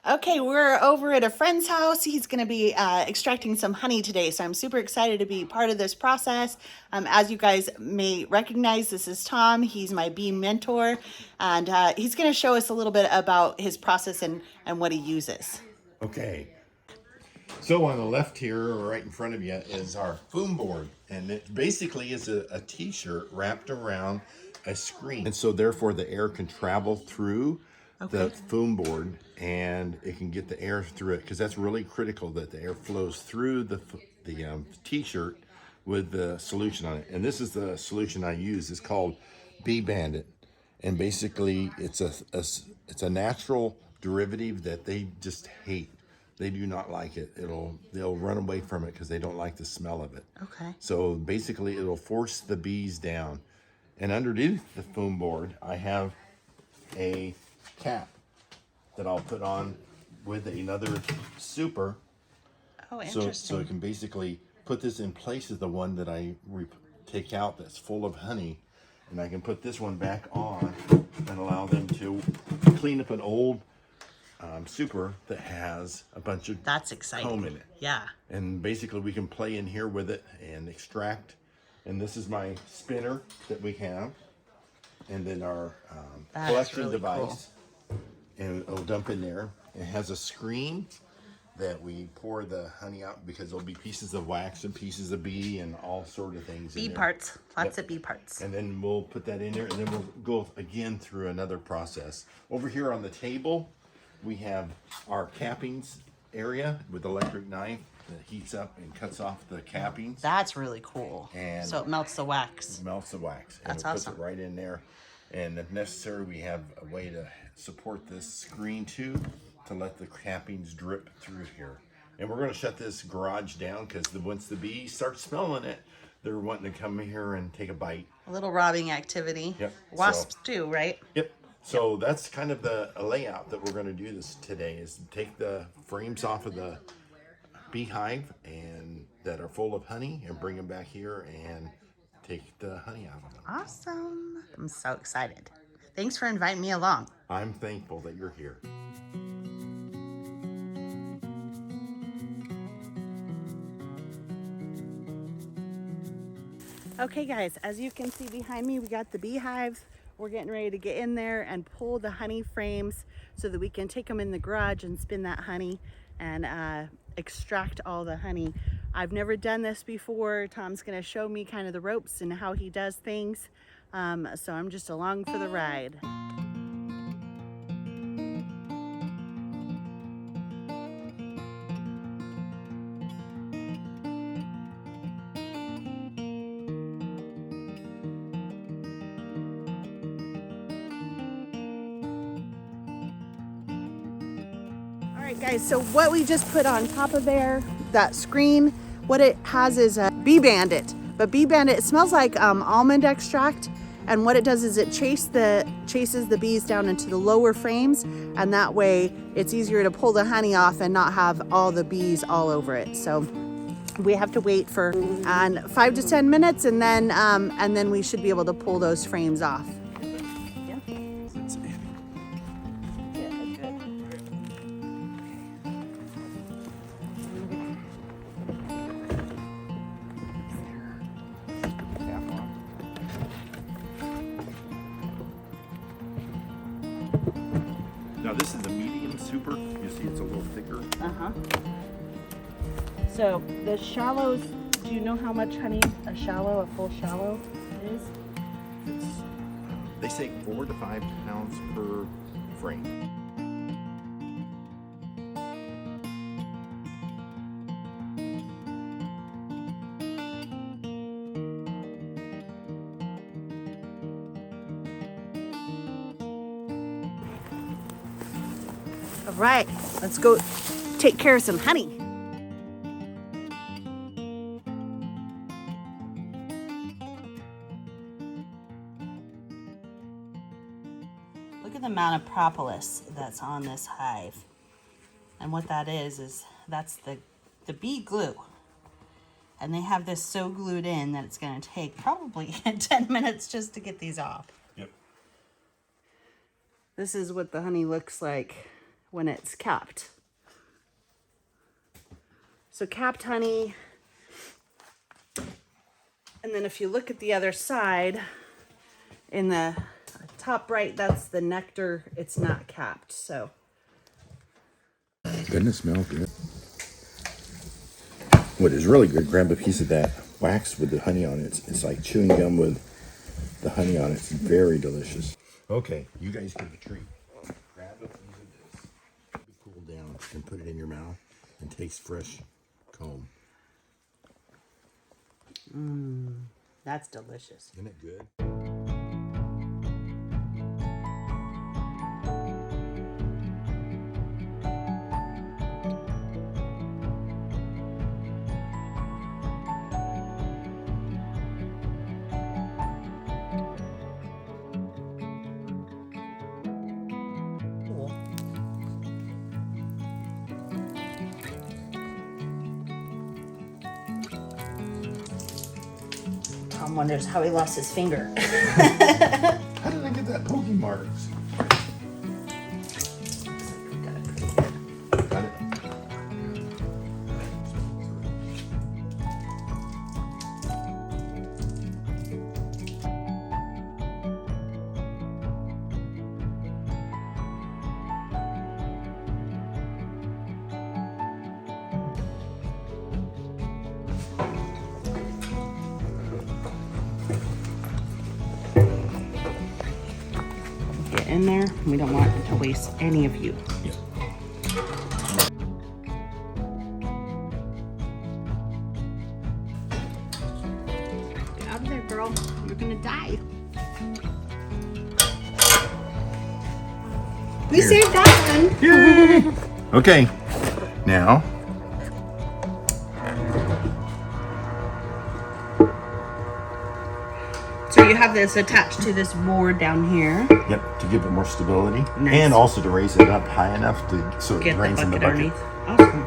Okay, we're over at a friend's house. He's going to be extracting some honey today, so I'm super excited to be part of this process. As you guys may recognize, this is Tom. He's my bee mentor, and he's going to show us a little bit about his process and what he uses. Okay, so on the left here, or right in front of you, is our foam board, and it basically is a t-shirt wrapped around a screen, and so therefore the air can travel through the foam board, and it can get the air through it, because that's really critical that the air flows through the t-shirt with the solution on it. And this is the solution I use. It's called Bee Bandit, and basically it's a natural derivative that they just hate. They do not like it. They'll run away from it because they don't like the smell of it. Okay. So basically it'll force the bees down. And underneath the foam board, I have a cap that I'll put on with another super. Oh, interesting. So it can basically put this in place of the one that I take out that's full of honey, and I can put this one back on and allow them to clean up an old super that has a bunch of That's exciting. comb in it. Yeah. And basically we can play in here with it and extract. And this is my spinner that we have, and then our collection really device, and it'll dump in there. It has a screen that we pour the honey out, because there'll be pieces of wax and pieces of bee and all sort of things Bee in there. parts. Lots of bee parts. And then we'll put that in there, and then we'll go again through another process. Over here on the table, we have our cappings area with electric knife that heats up and cuts off the cappings. That's really cool. And so it melts the wax. Melts the wax. That's and it awesome. Puts it right in there. And if necessary, we have a way to support this screen too, to let the cappings drip through here. And we're going to shut this garage down, because once the bees start smelling it, they're wanting to come here and take a bite. A little robbing activity. Yep. Wasps too, right? Yep. So that's kind of the layout that we're going to do this today, is take the frames off of the beehive and that are full of honey, and bring them back here and take the honey out of them. Awesome. I'm so excited. Thanks for inviting me along. I'm thankful that you're here. Okay guys, as you can see behind me, we got the beehives. We're getting ready to get in there and pull the honey frames so that we can take them in the garage and spin that honey and extract all the honey. I've never done this before. Tom's gonna show me kind of the ropes and how he does things. So I'm just along for the ride. Alright guys, so what we just put on top of there, that screen, what it has is a Bee Bandit. But Bee Bandit, it smells like almond extract, and what it does is it chases the bees down into the lower frames, and that way it's easier to pull the honey off and not have all the bees all over it. So we have to wait for 5 to 10 minutes, and then we should be able to pull those frames off. Now this is a medium super. You see it's a little thicker. So the shallows, do you know how much honey a full shallow is? They say 4 to 5 pounds per frame. All right, let's go take care of some honey. Look at the amount of propolis that's on this hive. And what that is that's the bee glue. And they have this so glued in that it's going to take probably 10 minutes just to get these off. Yep. This is what the honey looks like when it's capped. So capped honey. And then if you look at the other side, in the top right, that's the nectar. It's not capped, so. Doesn't it smell good? What is really good, grab a piece of that wax with the honey on it. It's like chewing gum with the honey on it. It's very delicious. Okay, you guys get a treat. Grab a piece of this. Cool down and put it in your mouth and taste fresh comb. That's delicious. Isn't it good? Tom wonders how he lost his finger. How did I get that pokey marks? Got it. Get in there. We don't want to waste any of you. Yeah. Get out of there, girl. You're gonna die. We saved that one. Yay! Okay, now. So you have this attached to this board down here. Yep, to give it more stability. Nice. And also to raise it up high enough so it Get the drains in the bucket bucket. underneath. Awesome.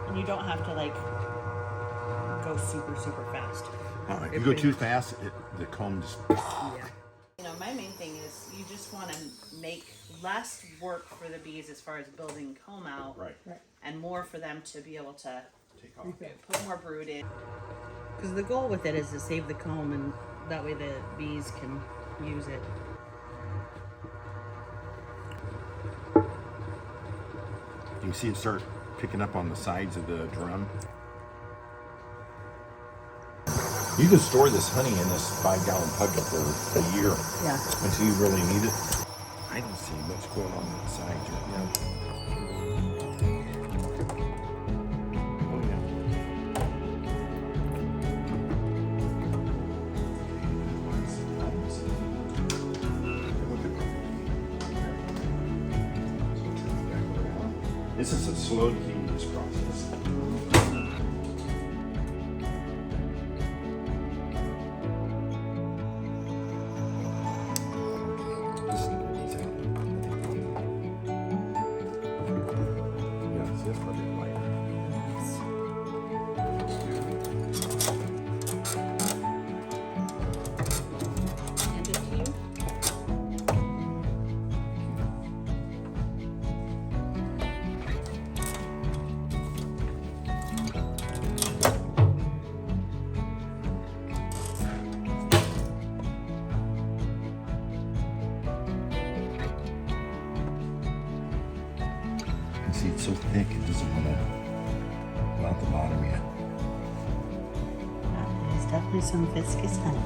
And you don't have to like go super fast. If you go too fast, the comb just... Yeah. You know, my main thing is you just want to make less work for the bees as far as building comb out. Right. And more for them to be able to Take off. put more brood in. Because the goal with it is to save the comb, and that way the bees can use it. You can see it start picking up on the sides of the drum. You can store this honey in this 5-gallon bucket for a year. Yeah. Until you really need it. I don't see much going on the sides right now. Oh yeah. This is a slow to tedious process. Hand it to you. See, it's so thick it doesn't want to go out the bottom yet. There's definitely some viscous honey.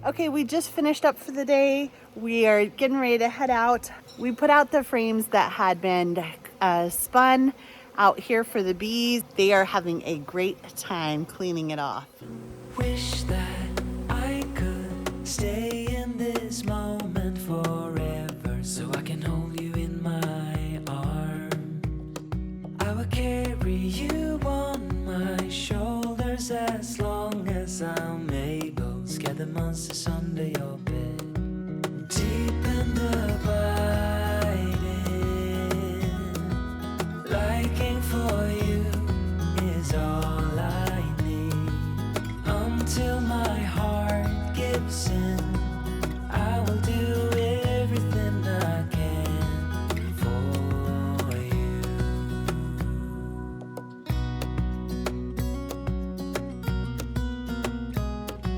Okay, we just finished up for the day. We are getting ready to head out. We put out the frames that had been spun out here for the bees. They are having a great time cleaning it off. Wish that I could stay